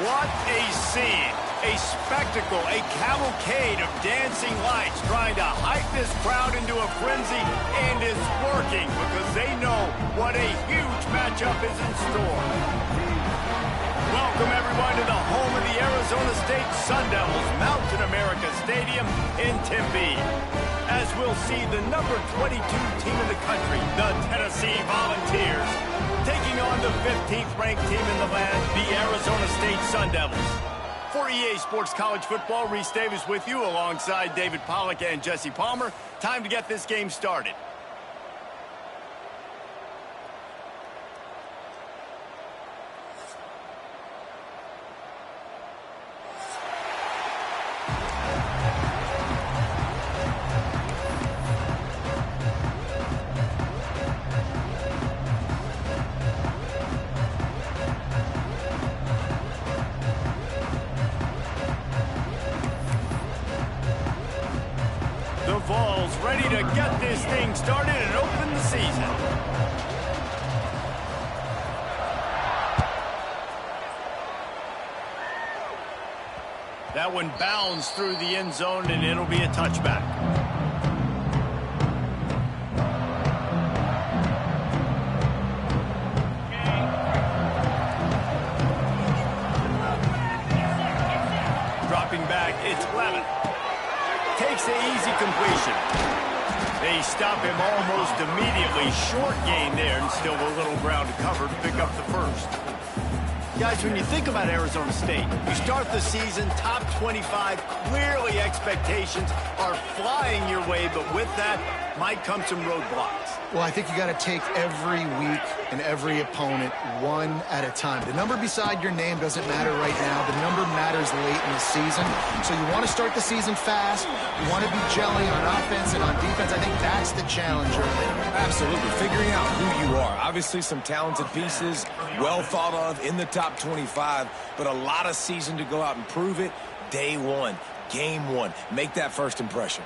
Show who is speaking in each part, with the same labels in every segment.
Speaker 1: What a scene. A spectacle, a cavalcade of dancing lights trying to hype this crowd into a frenzy, and it's working because they know what a huge matchup is in store. Welcome everyone to the home of the Arizona State Sun Devils, Mountain America Stadium in Tempe. As we'll see the number 22 team in the country, the Tennessee Volunteers, taking on the 15th ranked team in the land, the Arizona State Sun Devils. For EA Sports College Football, Reese Davis with you alongside David Pollack and Jesse Palmer. Time to get this game started. The Vols ready to get this thing started and open the season. That one bounds through the end zone, and it'll be a touchback. Dropping back, it's Levin. Takes the easy completion. They stop him almost immediately. Short gain there, and still a little ground to cover to pick up the first. Guys, when you think about Arizona State, you start the season top 25. Clearly expectations are flying your way, but with that might come some roadblocks.
Speaker 2: Well, I think you got to take every week and every opponent one at a time. The number beside your name doesn't matter right now. The number matters late in the season. So you want to start the season fast. You want to be gelling on offense and on defense. I think that's the challenge early.
Speaker 3: Absolutely. Figuring out who you are. Obviously some talented pieces, well thought of in the top 25, but a lot of season to go out and prove it. Day one, game one. Make that first impression.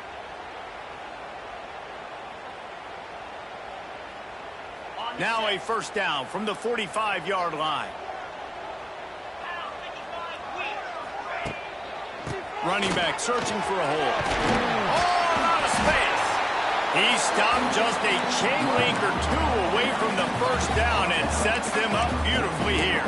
Speaker 1: Now a first down from the 45-yard line. Running back searching for a hole. Oh, out of space. He stopped just a chain link or two away from the first down and sets them up beautifully here.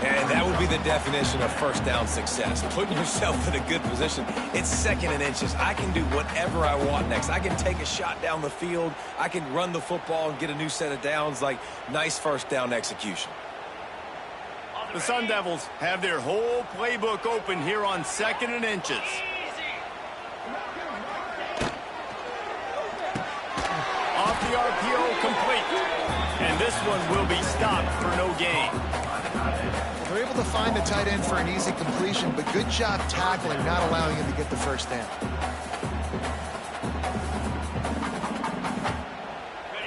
Speaker 3: And that would be the definition of first down success. Putting yourself in a good position. It's second and inches. I can do whatever I want next. I can take a shot down the field. I can run the football and get a new set of downs. Like, nice first down execution.
Speaker 1: The Sun Devils have their whole playbook open here on second and inches. Off the RPO, complete. And this one will be stopped for no gain.
Speaker 2: They're able to find the tight end for an easy completion, but good job tackling, not allowing him to get the first down.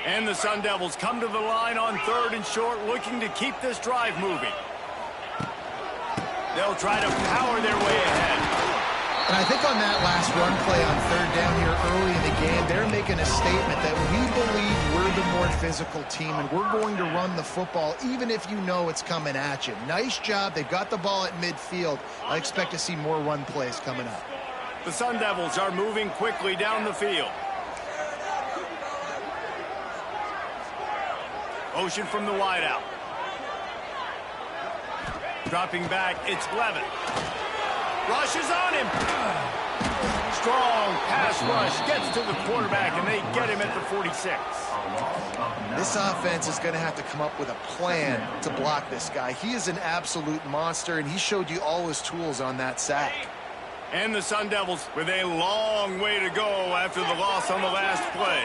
Speaker 1: And the Sun Devils come to the line on third and short, looking to keep this drive moving. They'll try to power their way ahead.
Speaker 2: And I think on that last run play on third down here early in the game, they're making a statement that we believe we're the more physical team and we're going to run the football even if you know it's coming at you. Nice job. They've got the ball at midfield. I expect to see more run plays coming up.
Speaker 1: The Sun Devils are moving quickly down the field. Motion from the wideout. Dropping back, it's Levin. Rushes on him. Strong pass rush gets to the quarterback, and they get him at the 46.
Speaker 2: This offense is going to have to come up with a plan to block this guy. He is an absolute monster, and he showed you all his tools on that sack.
Speaker 1: And the Sun Devils with a long way to go after the loss on the last play.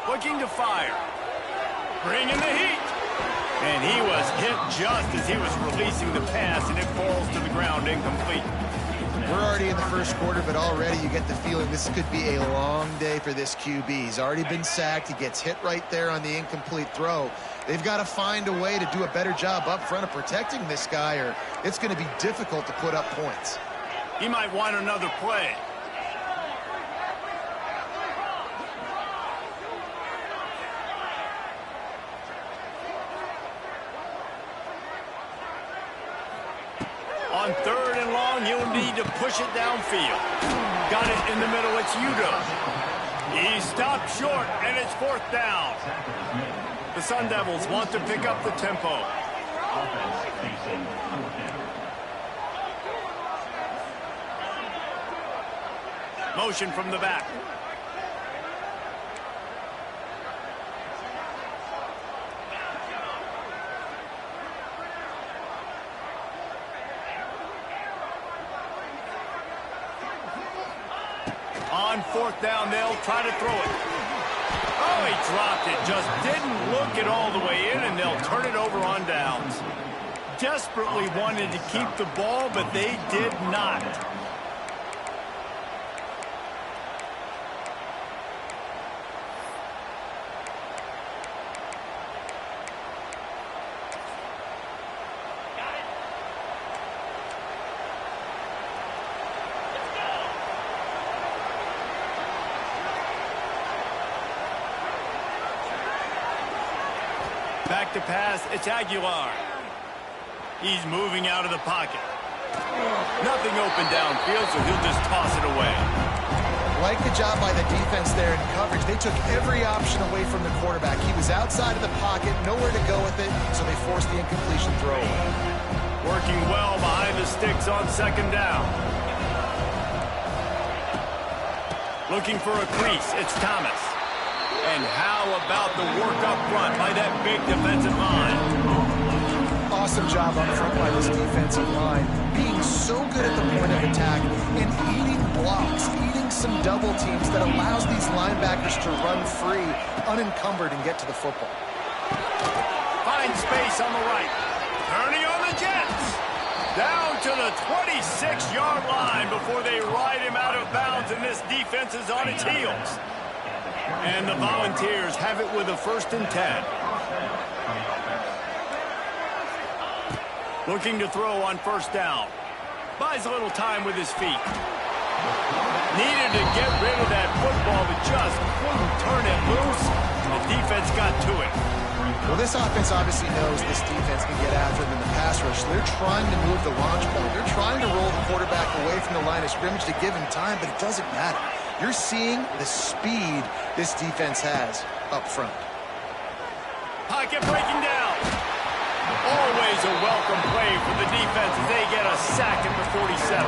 Speaker 1: Looking to fire. Bringing the heat. And he was hit just as he was releasing the pass, and it falls to the ground incomplete.
Speaker 2: We're already in the first quarter, but already you get the feeling this could be a long day for this QB. He's already been sacked. He gets hit right there on the incomplete throw. They've got to find a way to do a better job up front of protecting this guy, or it's going to be difficult to put up points.
Speaker 1: He might want another play. to push it downfield. Got it in the middle. It's Udo. He stopped short, and it's 4th down. The Sun Devils want to pick up the tempo. Motion from the back. On 4th down, they'll try to throw it. Oh, he dropped it. Just didn't look it all the way in, and they'll turn it over on downs. Desperately wanted to keep the ball, but they did not. Back to pass, it's Aguilar. He's moving out of the pocket. Nothing open downfield, so he'll just toss it away.
Speaker 2: Like the job by the defense there in coverage. They took every option away from the quarterback. He was outside of the pocket, nowhere to go with it, so they forced the incompletion throw.
Speaker 1: Working well behind the sticks on 2nd down. Looking for a crease, it's Thomas. And how about the work up front by that big defensive line?
Speaker 2: Awesome job up front by this defensive line. Being so good at the point of attack and eating blocks, eating some double teams that allows these linebackers to run free, unencumbered, and get to the football.
Speaker 1: Find space on the right. Turning on the Jets. Down to the 26-yard line before they ride him out of bounds, and this defense is on its heels. And the Volunteers have it with a 1st and 10. Looking to throw on 1st down. Buys a little time with his feet. Needed to get rid of that football, but just couldn't turn it loose. The defense got to it.
Speaker 2: Well, this offense obviously knows this defense can get after them in the pass rush. So they're trying to move the launch point. They're trying to roll the quarterback away from the line of scrimmage to give him time, but it doesn't matter. You're seeing the speed this defense has up front.
Speaker 1: Pocket breaking down. Always a welcome play for the defense as they get a sack at the 47.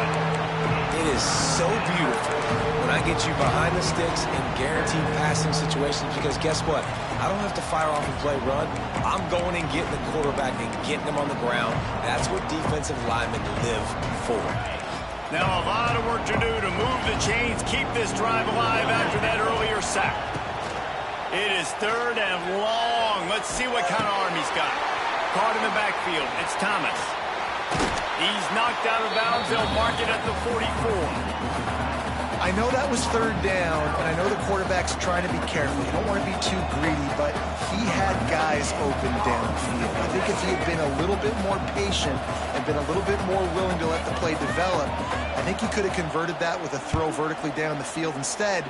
Speaker 3: It is so beautiful when I get you behind the sticks in guaranteed passing situations, because guess what? I don't have to fire off and play run. I'm going and getting the quarterback and getting him on the ground. That's what defensive linemen live for.
Speaker 1: Now a lot of work to do to move the chains, keep this drive alive after that earlier sack. It is 3rd and long. Let's see what kind of arm he's got. Caught in the backfield. It's Thomas. He's knocked out of bounds. They'll mark it at the 44.
Speaker 2: I know that was 3rd down, and I know the quarterback's trying to be careful. You don't want to be too greedy, but he had guys open downfield. I think if he had been a little bit more patient and been a little bit more willing to let the play develop, I think he could have converted that with a throw vertically down the field. Instead,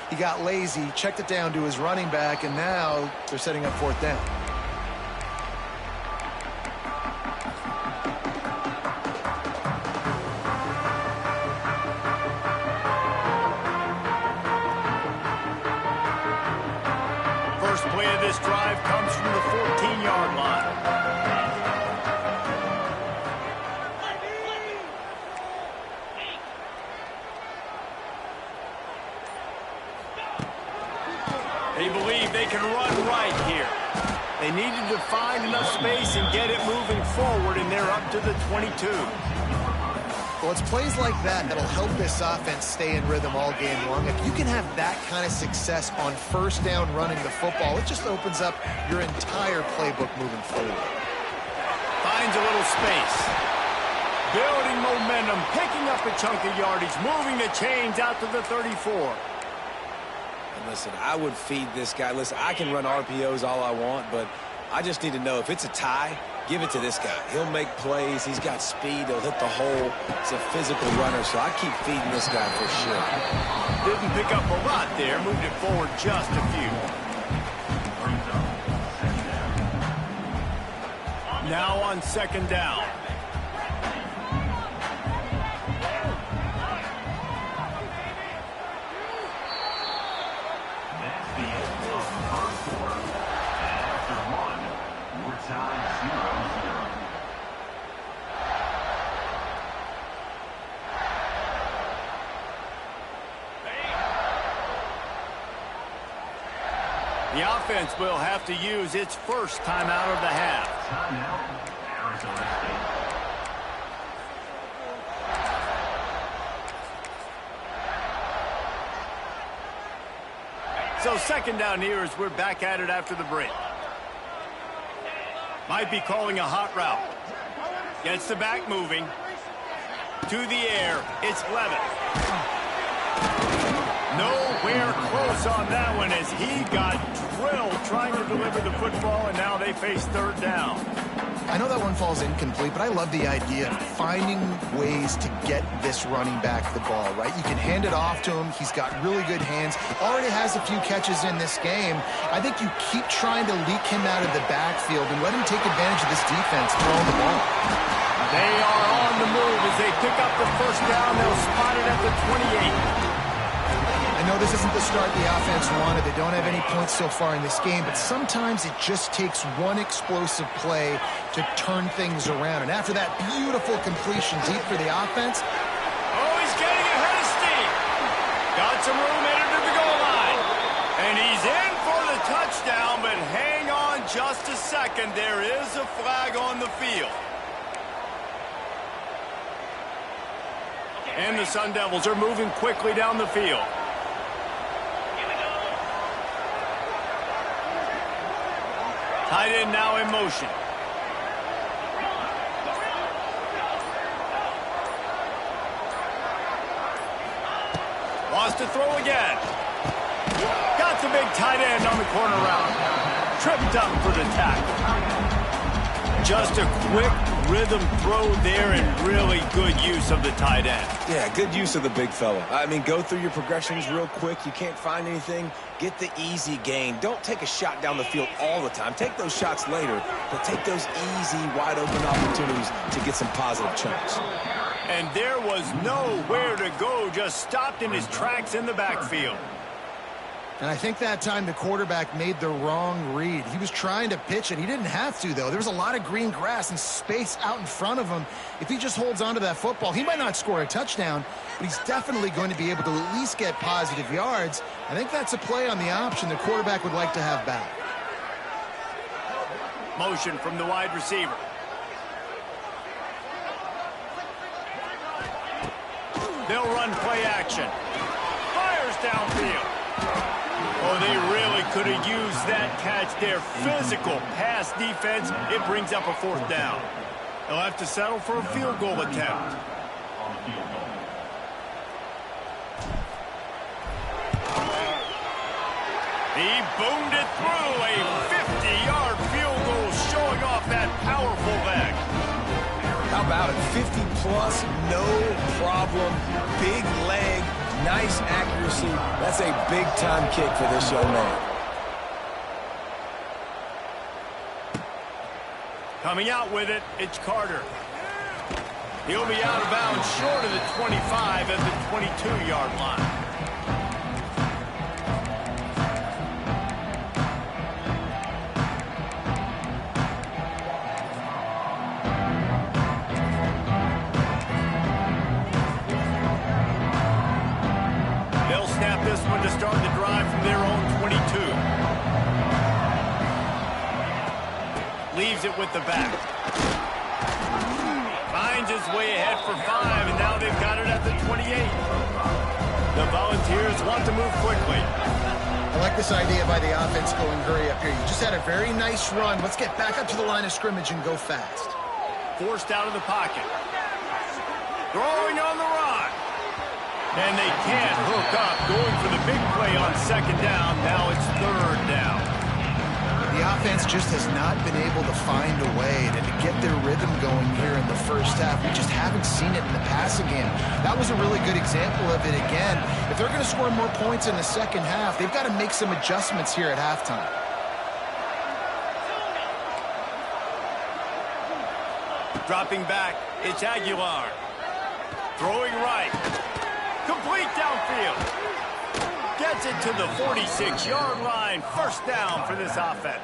Speaker 2: he got lazy, checked it down to his running back, and now they're setting up 4th down.
Speaker 1: Play of this drive comes from the 14-yard line. They believe they can run right here. They needed to find enough space and get it moving forward, and they're up to the 22.
Speaker 2: Well, it's plays like that that'll help this offense stay in rhythm all game long. If you can have that kind of success on 1st down running the football, it just opens up your entire playbook moving forward.
Speaker 1: Finds a little space. Building momentum, picking up a chunk of yardage, moving the chains out to the 34.
Speaker 3: And listen, I would feed this guy. Listen, I can run RPOs all I want, but I just need to know if it's a tie, give it to this guy. He'll make plays. He's got speed. He'll hit the hole. He's a physical runner, so I keep feeding this guy for sure.
Speaker 1: Didn't pick up a lot there. Moved it forward just a few. Now on 2nd down.
Speaker 4: the end of the first quarter. And after one, we're tied 0-0.
Speaker 1: The offense will have to use its first timeout of the half.
Speaker 4: Timeout, Arizona State.
Speaker 1: So second down here as we're back at it after the break. Might be calling a hot route. Gets the back moving. To the air. It's Levitt. Nowhere close on that one as he got drilled trying to deliver the football, and now they face third down.
Speaker 2: I know that one falls incomplete, but I love the idea of finding ways to get this running back the ball, right? You can hand it off to him. He's got really good hands. Already has a few catches in this game. I think you keep trying to leak him out of the backfield and let him take advantage of this defense throwing the ball.
Speaker 1: They are on the move as they pick up the first down. They'll spot it at the 28.
Speaker 2: I know this isn't the start the offense wanted. They don't have any points so far in this game, but sometimes it just takes one explosive play to turn things around. And after that beautiful completion deep for the offense.
Speaker 1: Oh, he's getting ahead of steam. Got some room headed to the goal line. And he's in for the touchdown, but hang on just a second. There is a flag on the field. And the Sun Devils are moving quickly down the field. Tight end now in motion. Wants to throw again. Got the big tight end on the corner route. Tripped up for the tackle. Just a quick rhythm throw there and really good use of the tight end.
Speaker 3: Yeah, good use of the big fella. I mean, go through your progressions real quick. You can't find anything. Get the easy gain. Don't take a shot down the field all the time. Take those shots later, but take those easy, wide-open opportunities to get some positive chunks.
Speaker 1: And there was nowhere to go. Just stopped in his tracks in the backfield.
Speaker 2: And I think that time the quarterback made the wrong read. He was trying to pitch it. He didn't have to, though. There was a lot of green grass and space out in front of him. If he just holds on to that football, he might not score a touchdown, but he's definitely going to be able to at least get positive yards. I think that's a play on the option the quarterback would like to have back.
Speaker 1: Motion from the wide receiver. They'll run play action. Fires downfield. Oh, they really could have used that catch there. Physical pass defense. It brings up a fourth down. They'll have to settle for a field goal attempt. He boomed it through. A 50-yard field goal showing off that powerful leg.
Speaker 3: How about it? 50-plus, no problem. Big leg. Nice accuracy. That's a big-time kick for this young man.
Speaker 1: Coming out with it, it's Carter. He'll be out of bounds short of the 25 at the 22-yard line. This one to start the drive from their own 22. Leaves it with the back. Finds his way ahead for 5, and now they've got it at the 28. The Volunteers want to move quickly.
Speaker 2: I like this idea by the offense going hurry up here. You just had a very nice run. Let's get back up to the line of scrimmage and go fast.
Speaker 1: Forced out of the pocket. Throwing on the run. And they can't hook up. Going for the big play on second down. Now it's third down.
Speaker 2: The offense just has not been able to find a way to get their rhythm going here in the first half. We just haven't seen it in the passing game. That was a really good example of it again. If they're going to score more points in the second half, they've got to make some adjustments here at halftime.
Speaker 1: Dropping back, it's Aguilar. Throwing right. Complete downfield. gets it to the 46-yard line. First down for this offense.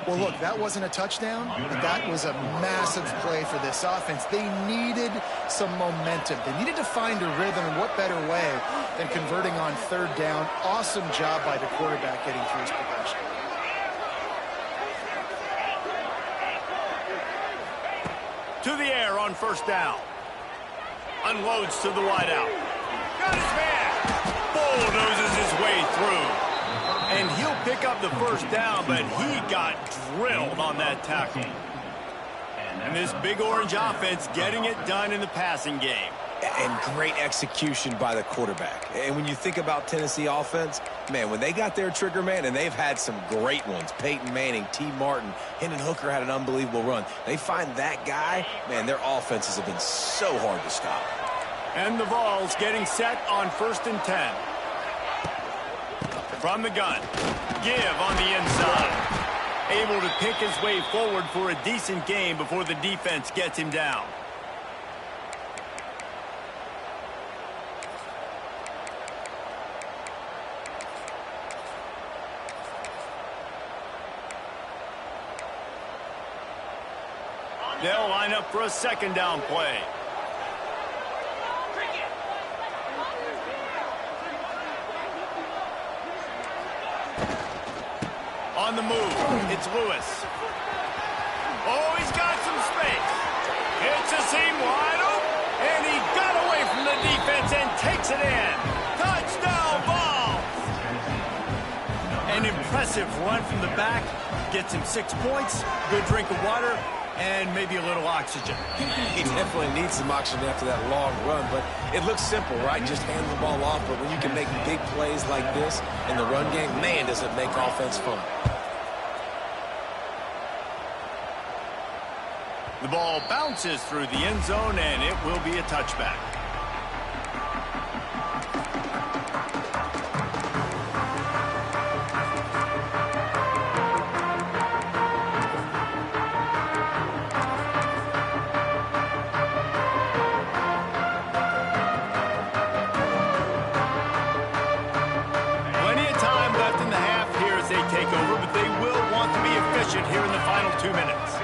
Speaker 2: Well, look, that wasn't a touchdown, but that was a massive play for this offense. They needed some momentum. They needed to find a rhythm, and what better way than converting on third down. Awesome job by the quarterback getting through his progression.
Speaker 1: To the air on first down. Unloads to the wideout. Got his man. Bulldozes his way through. And he'll pick up the first down, but he got drilled on that tackle. And this Big Orange offense getting it done in the passing game.
Speaker 3: And great execution by the quarterback. And when you think about Tennessee offense, man, when they got their trigger man, and they've had some great ones, Peyton Manning, T. Martin, Hendon Hooker had an unbelievable run. They find that guy, man, their offenses have been so hard to stop.
Speaker 1: And the Vols getting set on 1st and 10. From the gun, give on the inside. Able to pick his way forward for a decent gain before the defense gets him down. They'll line up for a second down play. On the move, it's Lewis. Oh, he's got some space. It's a seam wide open, and he got away from the defense and takes it in. Touchdown ball. An impressive run from the back. Gets him 6 points, good drink of water, and maybe a little oxygen.
Speaker 3: He definitely needs some oxygen after that long run, but it looks simple, right? Just hand the ball off, but when you can make big plays like this in the run game, man, does it make offense fun.
Speaker 1: The ball bounces through the end zone, and it will be a touchback. Plenty of time left in the half here as they take over, but they will want to be efficient here in the final 2 minutes.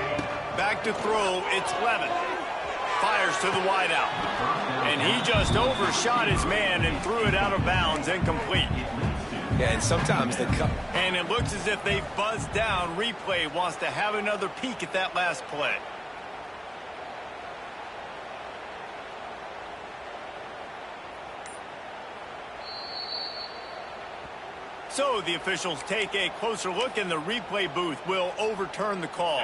Speaker 1: Back to throw, it's Levin. Fires to the wideout. And he just overshot his man and threw it out of bounds, incomplete.
Speaker 3: Yeah, and sometimes the cut.
Speaker 1: And it looks as if they've buzzed down. Replay wants to have another peek at that last play. So the officials take a closer look, and the replay booth will overturn the call.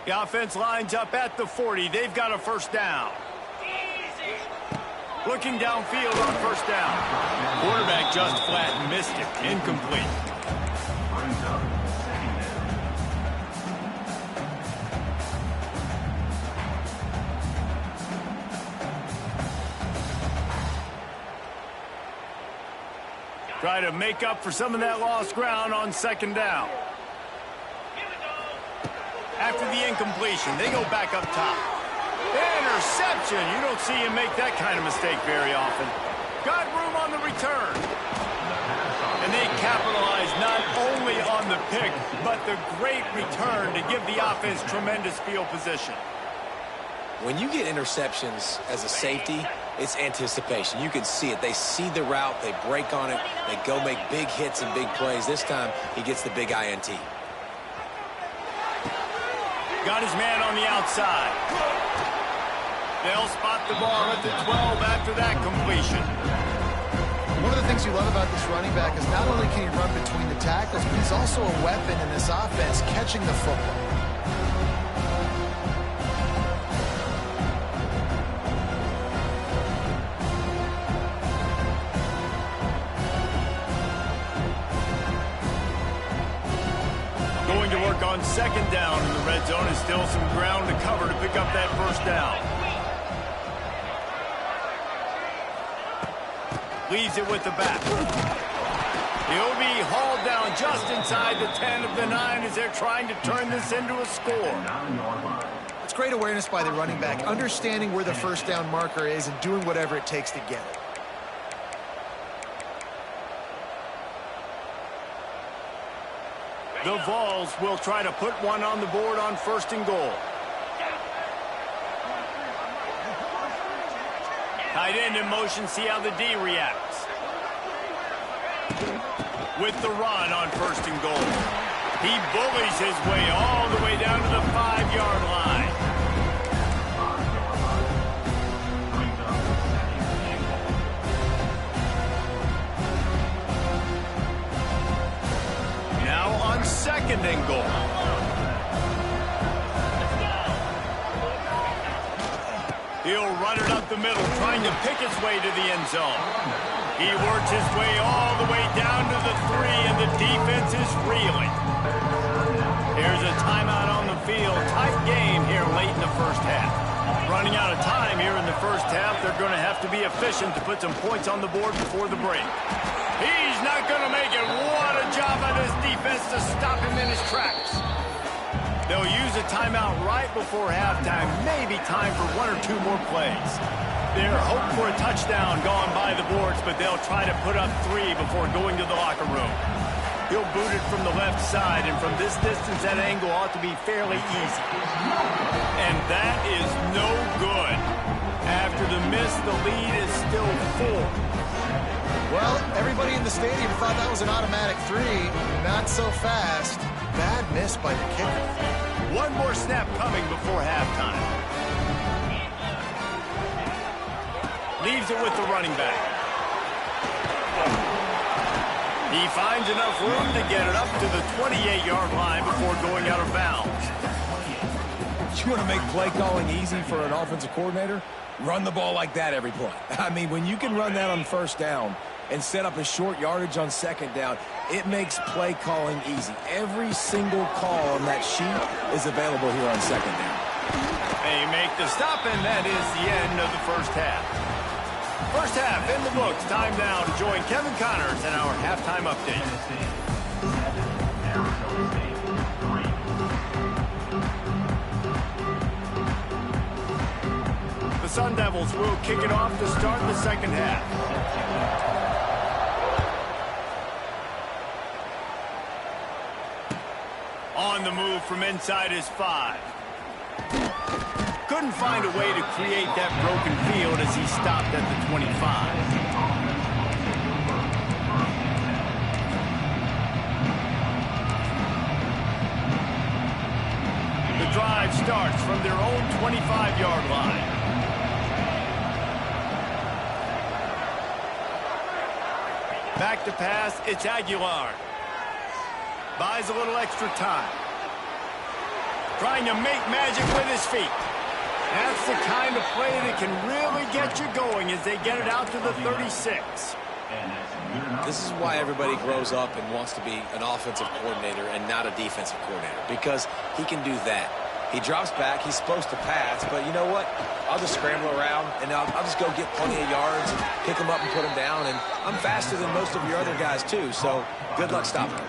Speaker 1: The offense lines up at the 40. They've got a first down. Looking downfield on first down. Quarterback just flat missed it. Incomplete. Try to make up for some of that lost ground on second down. After the incompletion, they go back up top. Interception. You don't see him make that kind of mistake very often. Got room on the return. And they capitalize not only on the pick, but the great return to give the offense tremendous field position.
Speaker 3: When you get interceptions as a safety, it's anticipation. You can see it. They see the route. They break on it. They go make big hits and big plays. This time, he gets the big INT.
Speaker 1: Got his man on the outside. They'll spot the ball at the 12 after that completion.
Speaker 2: One of the things you love about this running back is not only can he run between the tackles, but he's also a weapon in this offense, catching the football.
Speaker 1: On second down in the red zone is still some ground to cover to pick up that first down. Leaves it with the back. He'll be hauled down just inside the 10 of the 9 as they're trying to turn this into a score.
Speaker 2: It's great awareness by the running back, understanding where the first down marker is and doing whatever it takes to get it.
Speaker 1: The Vols will try to put one on the board on 1st and goal. Tight end in motion, see how the D reacts. With the run on 1st and goal. He bullies his way all the way down to the 5-yard line. Now on 2nd and goal. He'll run it up the middle, trying to pick his way to the end zone. He works his way all the way down to the 3, and the defense is reeling. Here's a timeout on the field. Tight game here late in the 1st half. Running out of time here in the 1st half. They're going to have to be efficient to put some points on the board before the break. He's not going to make it. What a job by this defense to stop him in his tracks. They'll use a timeout right before halftime. Maybe time for 1 or 2 more plays. They're hoping for a touchdown going by the boards, but they'll try to put up 3 before going to the locker room. He'll boot it from the left side, and from this distance, that angle ought to be fairly easy. And that is no good. After the miss, the lead is still 4.
Speaker 2: Well, everybody in the stadium thought that was an automatic 3. Not so fast. Bad miss by the kicker.
Speaker 1: One more snap coming before halftime. Leaves it with the running back. He finds enough room to get it up to the 28-yard line before going out of bounds.
Speaker 3: You want to make play calling easy for an offensive coordinator? Run the ball like that every play. I mean, when you can run that on 1st down and set up a short yardage on 2nd down, it makes play calling easy. Every single call on that sheet is available here on 2nd down.
Speaker 1: They make the stop, and that is the end of the 1st half. 1st half in the books. Time now to join Kevin Connors in our halftime update. The Sun Devils will kick it off to start the 2nd half. On the move from inside his 5. Couldn't find a way to create that broken field as he stopped at the 25. The drive starts from their own 25-yard line. Back to pass, it's Aguilar. Buys a little extra time. Trying to make magic with his feet. That's the kind of play that can really get you going as they get it out to the 36.
Speaker 3: This is why everybody grows up and wants to be an offensive coordinator and not a defensive coordinator, because he can do that. He drops back, he's supposed to pass, but you know what? I'll just scramble around, and I'll just go get plenty of yards and pick them up and put them down, and I'm faster than most of your other guys too, so good luck stopping them.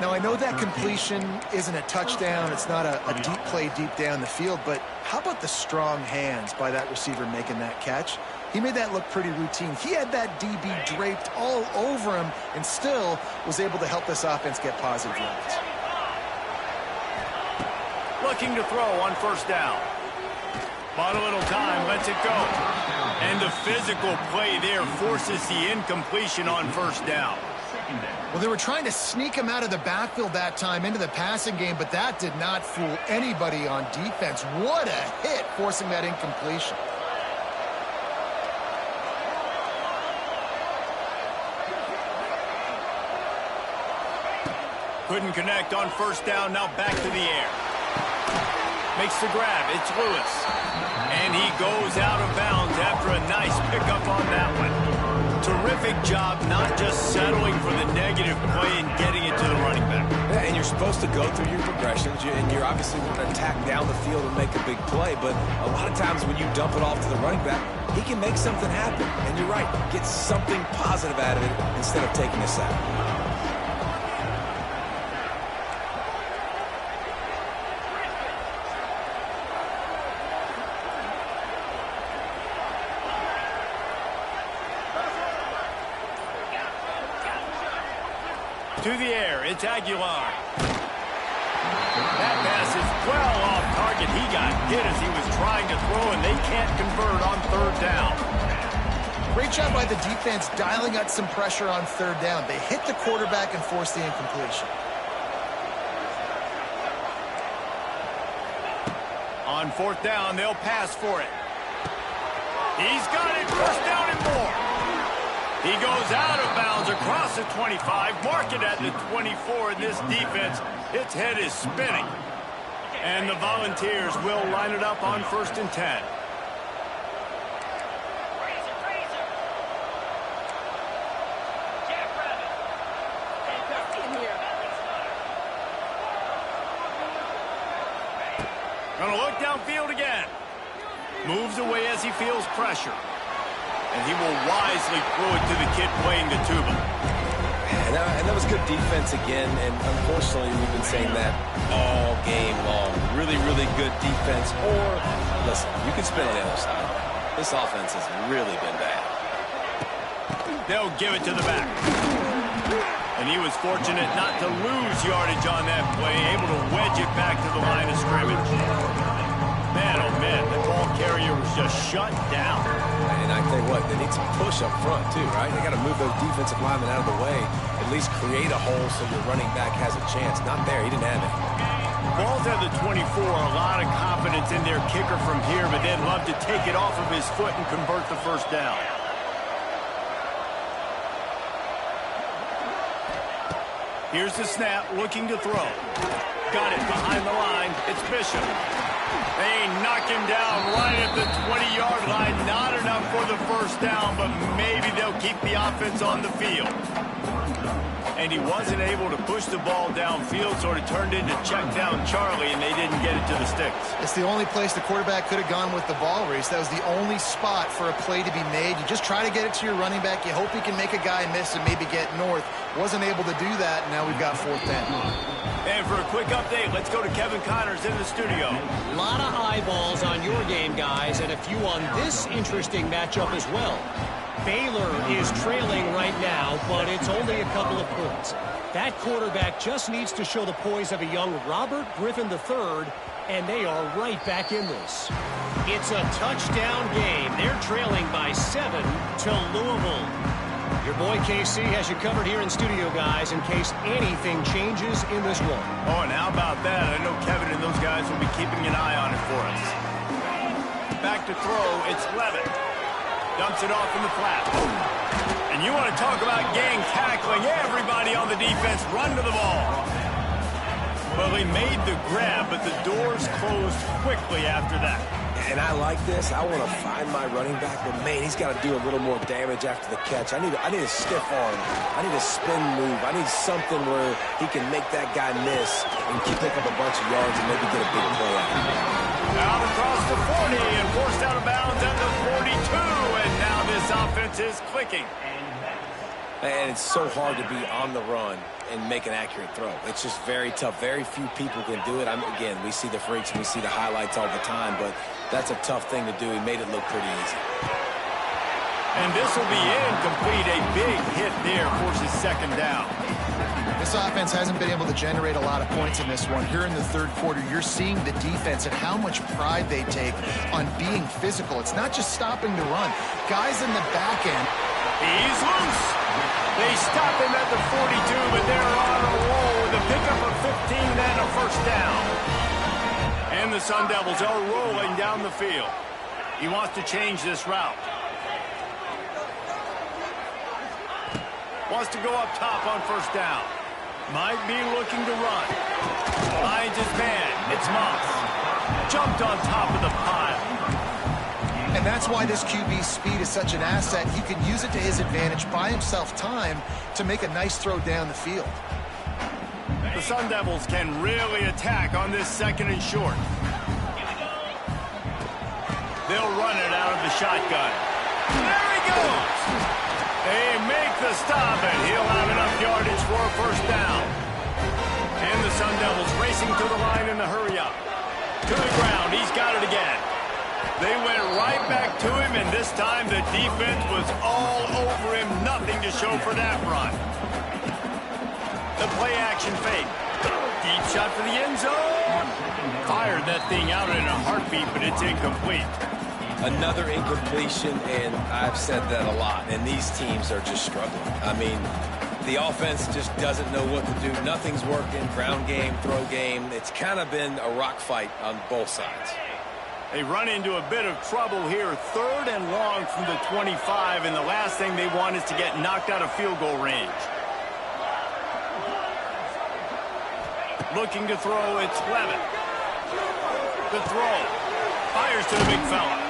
Speaker 2: Now, I know that completion isn't a touchdown. It's not a deep play deep down the field, but how about the strong hands by that receiver making that catch? He made that look pretty routine. He had that DB draped all over him and still was able to help this offense get positive yards.
Speaker 1: Looking to throw on 1st down. Bought a little time, lets it go. And the physical play there forces the incompletion on 1st down.
Speaker 2: Well, they were trying to sneak him out of the backfield that time into the passing game, but that did not fool anybody on defense. What a hit, forcing that incompletion.
Speaker 1: Couldn't connect on 1st down, now back to the air. Makes the grab, it's Lewis. And he goes out of bounds after a nice pickup on that one. Terrific job not just settling for the negative play and getting it to the running back.
Speaker 3: Yeah, and you're supposed to go through your progressions, and you're obviously going to attack down the field and make a big play, but a lot of times when you dump it off to the running back, he can make something happen. And you're right, get something positive out of it instead of taking a sack.
Speaker 1: To the air, it's Aguilar. That pass is well off target. He got hit as he was trying to throw, and they can't convert on third down.
Speaker 2: Great job by the defense dialing up some pressure on third down. They hit the quarterback and forced the incompletion.
Speaker 1: On fourth down, they'll pass for it. He's got it, first down and more. He goes out of bounds across the 25, mark it at the 24, and this defense, its head is spinning. And the Volunteers will line it up on 1st and 10. Gonna look downfield again. Moves away as he feels pressure. And he will wisely throw it to the kid playing the tuba.
Speaker 3: And that was good defense again, and unfortunately we've been saying that all game long. Really, really good defense. Or, listen, you can spin on the other side. This offense has really been bad.
Speaker 1: They'll give it to the back. And he was fortunate not to lose yardage on that play, able to wedge it back to the line of scrimmage. Man, oh man, the ball carrier was just shut down.
Speaker 3: And I tell you what, they need some push up front too, right? They got to move those defensive linemen out of the way, at least create a hole so your running back has a chance. Not there, he didn't have it.
Speaker 1: Ball's at the 24, a lot of confidence in their kicker from here, but they'd love to take it off of his foot and convert the first down. Here's the snap, looking to throw. Got it behind the line. It's Bishop. They knock him down right at the 20-yard line. Not enough for the first down, but maybe they'll keep the offense on the field. And he wasn't able to push the ball downfield, so it turned into check down Charlie, and they didn't get it to the sticks.
Speaker 2: It's the only place the quarterback could have gone with the ball, Reese. That was the only spot for a play to be made. You just try to get it to your running back. You hope you can make a guy miss and maybe get north. Wasn't able to do that, and now we've got 4th down.
Speaker 1: And for a quick update, let's go to Kevin Connors in the studio.
Speaker 5: A lot of eyeballs on your game, guys, and a few on this interesting matchup as well. Baylor is trailing right now, but it's only a couple of points. That quarterback just needs to show the poise of a young Robert Griffin III, and they are right back in this. It's a touchdown game. They're trailing by 7 to Louisville. Your boy KC has you covered here in studio, guys, in case anything changes in this one.
Speaker 1: Oh, and how about that? I know Kevin and those guys will be keeping an eye on it for us. Back to throw, it's Levitt. Dumps it off in the flat. And you want to talk about gang tackling. Everybody on the defense run to the ball. Well, he made the grab, but the doors closed quickly after that.
Speaker 3: And I like this. I want to find my running back, but man, he's got to do a little more damage after the catch. I need a stiff arm. I need a spin move. I need something where he can make that guy miss and pick up a bunch of yards and maybe get a big play out of it.
Speaker 1: Out across the 40 and forced out of bounds at the 42, and now this offense is clicking.
Speaker 3: And it's so hard to be on the run and make an accurate throw. It's just very tough. Very few people can do it. Again, we see the freaks and we see the highlights all the time, but that's a tough thing to do. He made it look pretty easy.
Speaker 1: And this will be incomplete. A big hit there forces 2nd down.
Speaker 2: This offense hasn't been able to generate a lot of points in this one. Here in the 3rd quarter, you're seeing the defense and how much pride they take on being physical. It's not just stopping to run. Guys in the back end.
Speaker 1: He's loose. They stop him at the 42, but they're on a roll with a pickup of 15 and a first down. And the Sun Devils are rolling down the field. He wants to change this route. Wants to go up top on first down. Might be looking to run. Finds his man. It's Moss. Jumped on top of the pile.
Speaker 2: And that's why this QB's speed is such an asset. He can use it to his advantage, buy himself time to make a nice throw down the field.
Speaker 1: The Sun Devils can really attack on this 2nd and short. They'll run it out of the shotgun. There he goes! They make the stop, and he'll have enough yardage for a first down. And the Sun Devils racing to the line in the hurry up. To the ground, he's got it again. They went right back to him, and this time the defense was all over him. Nothing to show for that run. The play action fake. Deep shot for the end zone. Fired that thing out in a heartbeat, but it's incomplete.
Speaker 3: Another incompletion, and I've said that a lot, and these teams are just struggling. I mean, the offense just doesn't know what to do. Nothing's working. Ground game, throw game. It's kind of been a rock fight on both sides.
Speaker 1: They run into a bit of trouble here. 3rd and long from the 25, and the last thing they want is to get knocked out of field goal range. Looking to throw, it's Levitt. The throw. Fires to the big fella.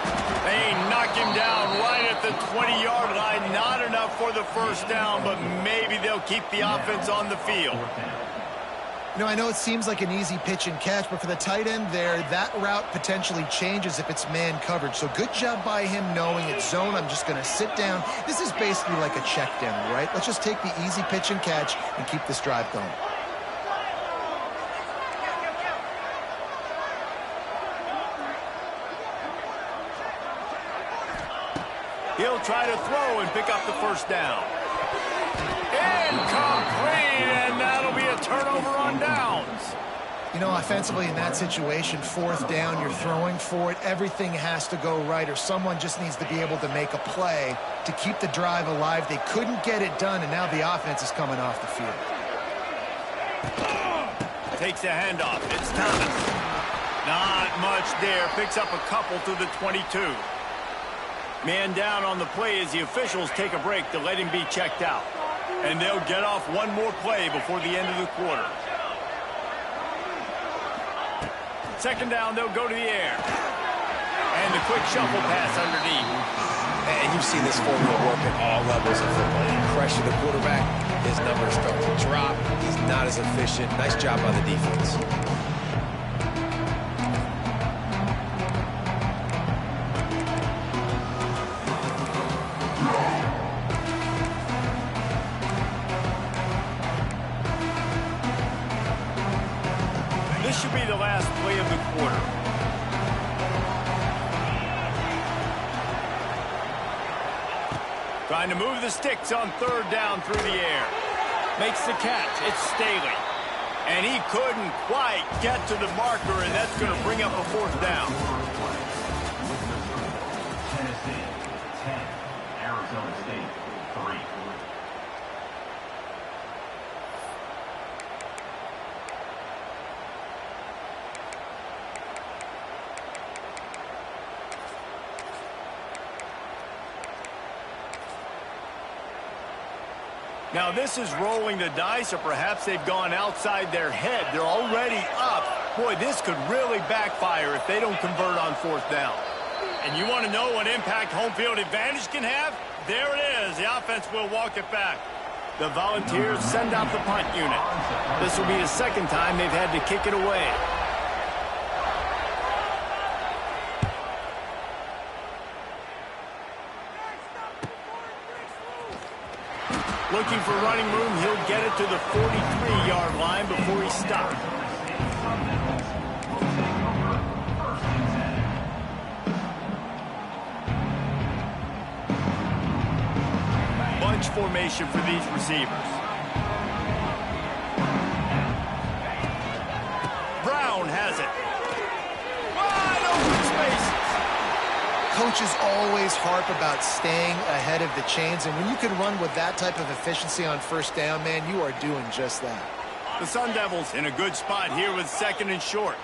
Speaker 1: They knock him down right at the 20-yard line. Not enough for the first down, but maybe they'll keep the offense on the field.
Speaker 2: You know, I know it seems like an easy pitch and catch, but for the tight end there, that route potentially changes if it's man coverage. So good job by him knowing it's zone. I'm just going to sit down. This is basically like a check down, right? Let's just take the easy pitch and catch and keep this drive going.
Speaker 1: He'll try to throw and pick up the first down. Incomplete, and that'll be a turnover on downs.
Speaker 2: You know, offensively in that situation, 4th down, you're throwing for it. Everything has to go right, or someone just needs to be able to make a play to keep the drive alive. They couldn't get it done, and now the offense is coming off the field.
Speaker 1: Takes a handoff. It's Thomas. Not much there. Picks up a couple to the 22. Man down on the play as the officials take a break to let him be checked out. And they'll get off one more play before the end of the quarter. 2nd down, they'll go to the air. And the quick shuffle pass underneath.
Speaker 3: And you've seen this formula work at all levels of football. You pressure the quarterback, his numbers start to drop. He's not as efficient. Nice job by the defense.
Speaker 1: This should be the last play of the quarter. Trying to move the sticks on 3rd down through the air. Makes the catch. It's Staley. And he couldn't quite get to the marker, and that's going to bring up a 4th down.
Speaker 4: Tennessee, 10. Arizona State, 3.
Speaker 1: Now this is rolling the dice, or perhaps they've gone outside their head. They're already up. Boy, this could really backfire if they don't convert on 4th down. And you want to know what impact home field advantage can have? There it is. The offense will walk it back. The Volunteers send out the punt unit. This will be the 2nd time they've had to kick it away. Looking for running room, he'll get it to the 43-yard line before he stopped. Bunch formation for these receivers. Brown has it. Wide open spaces.
Speaker 2: Coaches always harp about staying ahead of the chains, and when you can run with that type of efficiency on 1st down, man, you are doing just that.
Speaker 1: The Sun Devils in a good spot here with 2nd and short.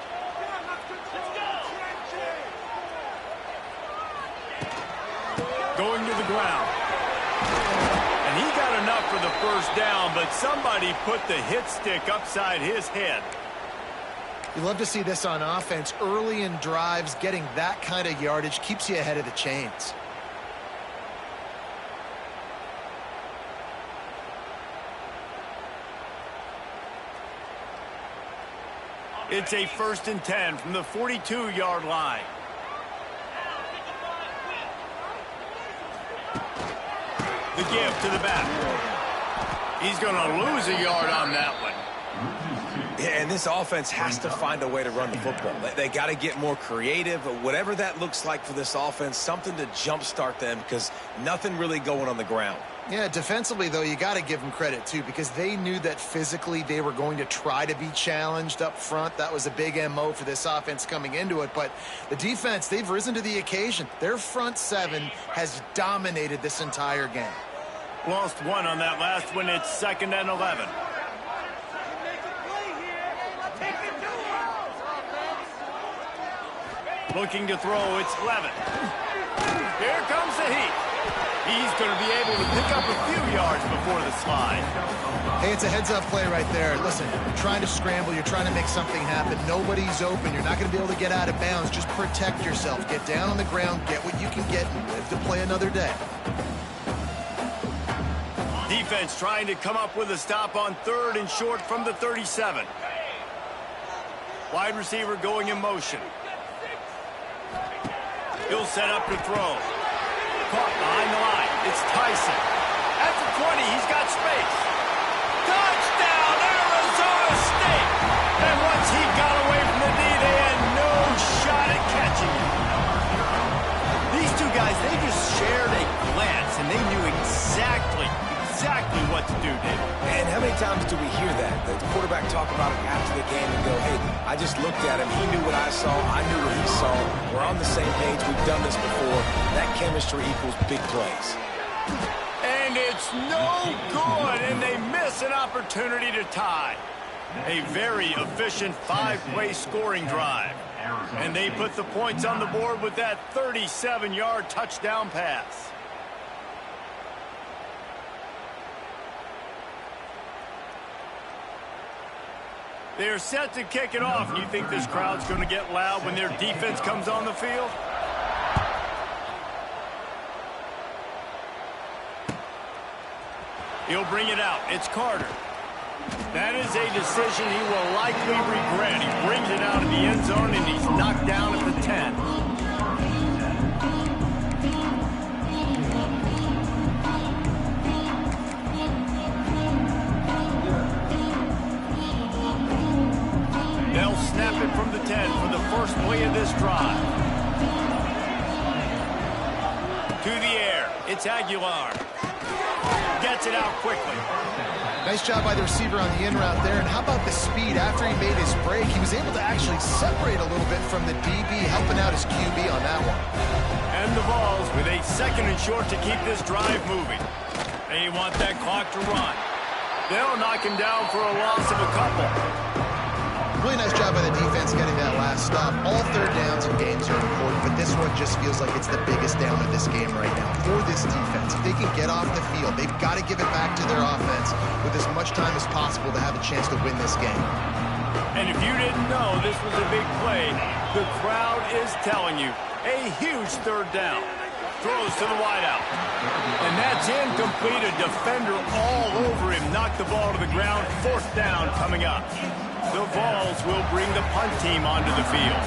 Speaker 1: Going to the ground. And he got enough for the 1st down, but somebody put the hit stick upside his head.
Speaker 2: You love to see this on offense. Early in drives, getting that kind of yardage keeps you ahead of the chains.
Speaker 1: It's a 1st and 10 from the 42-yard line. The give to the back. He's going to lose a yard on that one.
Speaker 3: Yeah, and this offense has to find a way to run the football. They got to get more creative, whatever that looks like for this offense, something to jumpstart them because nothing really going on the ground.
Speaker 2: Yeah, defensively, though, you got to give them credit, too, because they knew that physically they were going to try to be challenged up front. That was a big MO for this offense coming into it. But the defense, they've risen to the occasion. Their front seven has dominated this entire game.
Speaker 1: Lost one on that last one. It's 2nd and 11. Looking to throw, it's Levitt. Here comes the heat. He's going to be able to pick up a few yards before the slide.
Speaker 2: Hey, it's a heads-up play right there. Listen, you're trying to scramble. You're trying to make something happen. Nobody's open. You're not going to be able to get out of bounds. Just protect yourself. Get down on the ground. Get what you can get and live to play another day.
Speaker 1: Defense trying to come up with a stop on 3rd and short from the 37. Wide receiver going in motion. He'll set up to throw. Caught behind the line. It's Tyson. At the 20, he's got space. Touchdown, Arizona State! And once he got away from the D, they had no shot at catching him. These two guys, they just shared a glance, and they knew exactly what to do, David.
Speaker 3: And how many times do we hear that? The quarterback talk about it after the game and go, hey, I just looked at him. He knew what I saw. I knew what he saw. We're on the same page. We've done this before. That chemistry equals big plays.
Speaker 1: And it's no good, and they miss an opportunity to tie. A very efficient 5-play scoring drive. And they put the points on the board with that 37-yard touchdown pass. They're set to kick it off. You think this crowd's going to get loud when their defense comes on the field? He'll bring it out. It's Carter. That is a decision he will likely regret. He brings it out of the end zone, and he's knocked down at the 10. They'll snap it from the 10 for the first play of this drive. To the air. It's Aguilar. Gets it out quickly.
Speaker 2: Nice job by the receiver on the in route there. And how about the speed after he made his break? He was able to actually separate a little bit from the DB, helping out his QB on that one.
Speaker 1: And the Vols with a 2nd and short to keep this drive moving. They want that clock to run. They'll knock him down for a loss of a couple.
Speaker 2: Really nice job by the defense getting that last stop. All 3rd downs in games are important, but this one just feels like it's the biggest down of this game right now for this defense. If they can get off the field, they've got to give it back to their offense with as much time as possible to have a chance to win this game.
Speaker 1: And if you didn't know this was a big play, the crowd is telling you a huge 3rd down. Throws to the wideout. And that's incomplete. A defender all over him. Knocked the ball to the ground. 4th down coming up. The Vols will bring the punt team onto the field.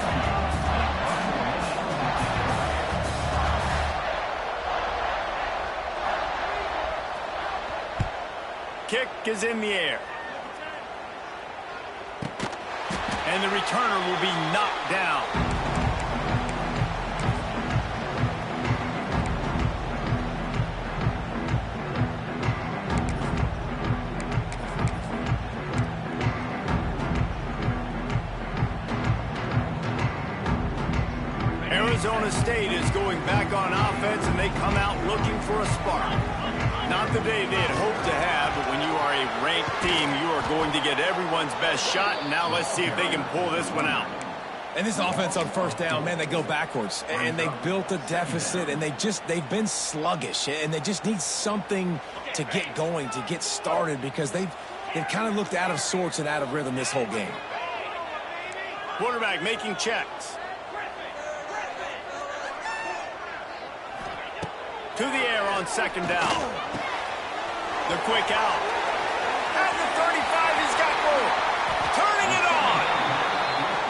Speaker 1: Kick is in the air. And the returner will be knocked down. Arizona State is going back on offense, and they come out looking for a spark. Not the day they had hoped to have, but when you are a ranked team, you are going to get everyone's best shot, and now let's see if they can pull this one out.
Speaker 3: And this offense on 1st down, man, they go backwards. And they built a deficit, and they've been sluggish. And they just need something to get going, to get started, because they've kind of looked out of sorts and out of rhythm this whole game.
Speaker 1: Quarterback making checks. To the air on 2nd down. The quick out. At the 35, he's got room. Turning it on.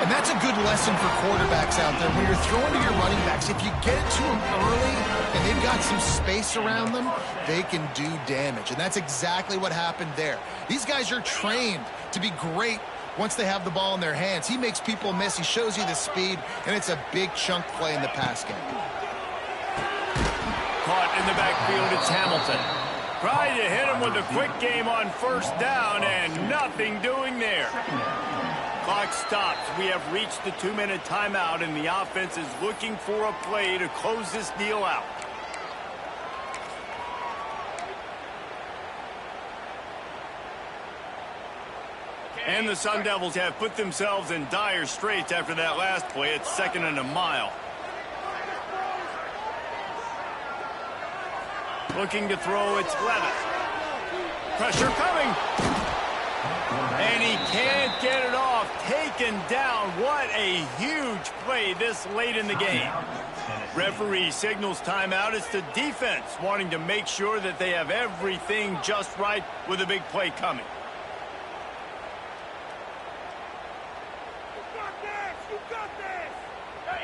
Speaker 2: And that's a good lesson for quarterbacks out there. When you're throwing to your running backs, if you get it to them early and they've got some space around them, they can do damage. And that's exactly what happened there. These guys are trained to be great once they have the ball in their hands. He makes people miss. He shows you the speed, and it's a big chunk play in the pass game.
Speaker 1: Caught in the backfield, it's Hamilton. Tried to hit him with a quick game on first down, and nothing doing there. Clock stops. We have reached the 2-minute timeout, and the offense is looking for a play to close this deal out. And the Sun Devils have put themselves in dire straits after that last play. It's 2nd and a mile. Looking to throw, it's Levis. Pressure coming. And he can't get it off. Taken down. What a huge play this late in the game. Referee signals timeout. It's the defense wanting to make sure that they have everything just right with a big play coming.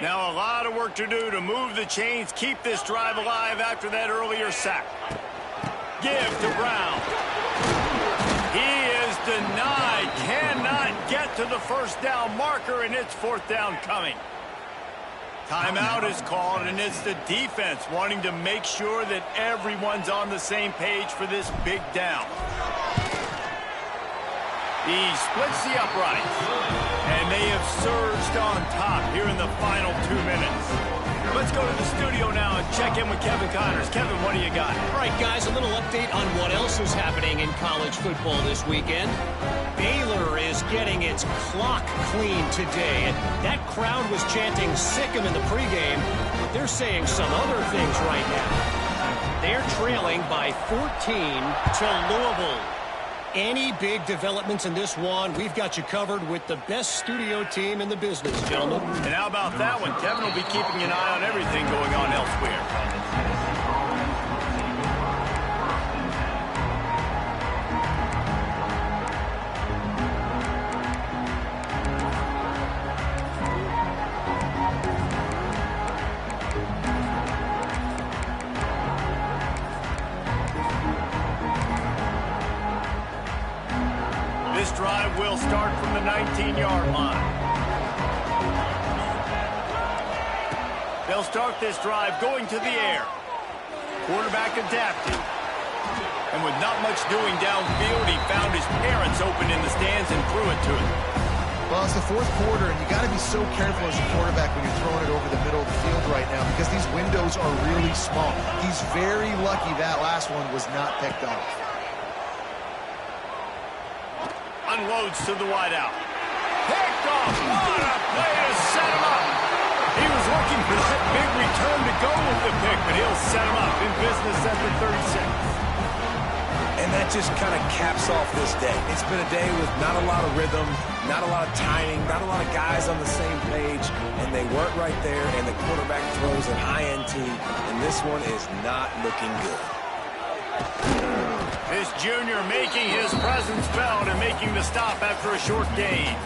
Speaker 1: Now a lot of work to do to move the chains, keep this drive alive after that earlier sack. Give to Brown. He is denied, cannot get to the first down marker, and it's 4th down coming. Timeout is called, and it's the defense wanting to make sure that everyone's on the same page for this big down. He splits the uprights, and they have surged on top here in the final 2 minutes. Let's go to the studio now and check in with Kevin Connors. Kevin, what do you got?
Speaker 5: All right, guys, a little update on what else is happening in college football this weekend. Baylor is getting its clock cleaned today, and that crowd was chanting "sick 'em" in the pregame, but they're saying some other things right now. They're trailing by 14 to Louisville. Any big developments in this one, we've got you covered with the best studio team in the business, gentlemen.
Speaker 1: And how about that one? Kevin will be keeping an eye on everything going on elsewhere. This drive will start from the 19-yard line. They'll start this drive going to the air. Quarterback adapted. And with not much doing downfield, he found his parents open in the stands and threw it to him.
Speaker 2: Well, it's the 4th quarter, and you got to be so careful as a quarterback when you're throwing it over the middle of the field right now because these windows are really small. He's very lucky that last one was not picked off.
Speaker 1: Unloads to the wideout. Picked off. What a play to set him up. He was looking for that big return to go with the pick, but he'll set him up in business at the 36.
Speaker 3: And that just kind of caps off this day. It's been a day with not a lot of rhythm, not a lot of timing, not a lot of guys on the same page, and they weren't right there, and the quarterback throws an INT, and this one is not looking good.
Speaker 1: This junior making his presence felt and making the stop after a short gain.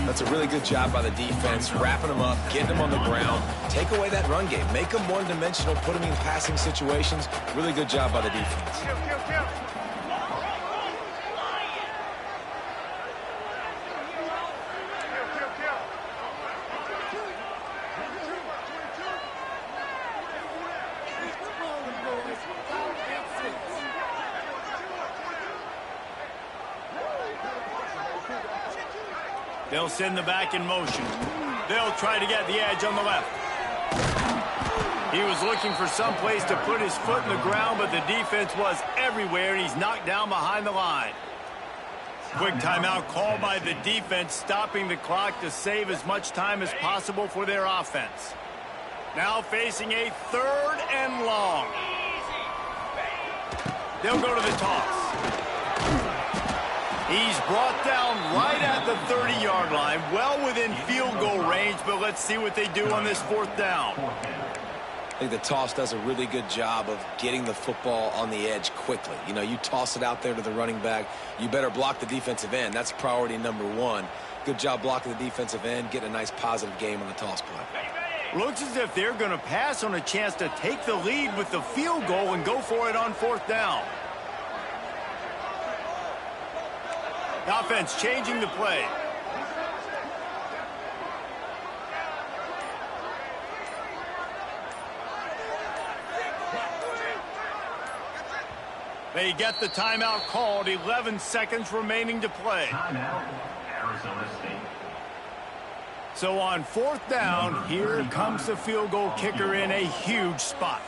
Speaker 3: That's a really good job by the defense, wrapping them up, getting them on the ground. Take away that run game. Make them one-dimensional, put them in passing situations. Really good job by the defense.
Speaker 1: They'll send the back in motion. They'll try to get the edge on the left. He was looking for some place to put his foot in the ground, but the defense was everywhere, and he's knocked down behind the line. Quick timeout called by the defense, stopping the clock to save as much time as possible for their offense. Now facing a 3rd and long. They'll go to the toss. He's brought down right at the 30-yard line, well within field goal range, but let's see what they do on this 4th down.
Speaker 3: I think the toss does a really good job of getting the football on the edge quickly. You know, you toss it out there to the running back, you better block the defensive end. That's priority number 1. Good job blocking the defensive end, getting a nice positive game on the toss play.
Speaker 1: Looks as if they're going to pass on a chance to take the lead with the field goal and go for it on 4th down. Offense changing the play. They get the timeout called. 11 seconds remaining to play.
Speaker 4: Timeout, Arizona State.
Speaker 1: So on 4th down, here comes the field goal kicker in a huge spot.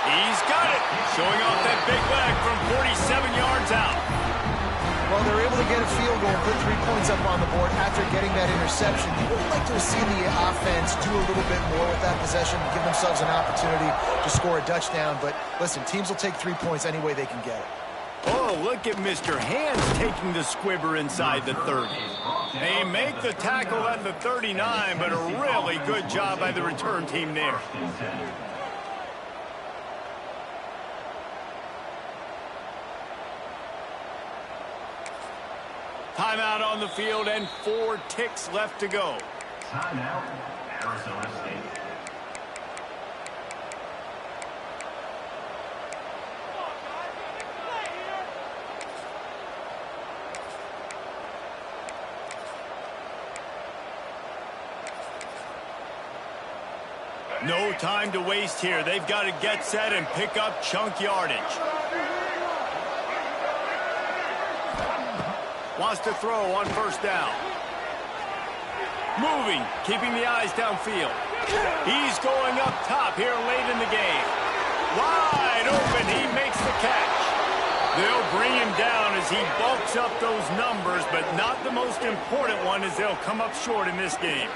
Speaker 1: He's got it. Showing off that big leg from 47 yards out.
Speaker 2: Well, they're able to get a field goal and put 3 points up on the board after getting that interception. You would like to see the offense do a little bit more with that possession, give themselves an opportunity to score a touchdown. But listen, teams will take 3 points any way they can get it.
Speaker 1: Oh, look at Mr. Hands taking the squibber inside the 30. They make the tackle at the 39, but a really good job by the return team there. Timeout on the field and 4 ticks left to go.
Speaker 4: Timeout, Arizona State.
Speaker 1: No time to waste here. They've got to get set and pick up chunk yardage. Wants to throw on 1st down. Moving, keeping the eyes downfield. He's going up top here late in the game. Wide open, he makes the catch. They'll bring him down as he bulks up those numbers, but not the most important one as they'll come up short in this game.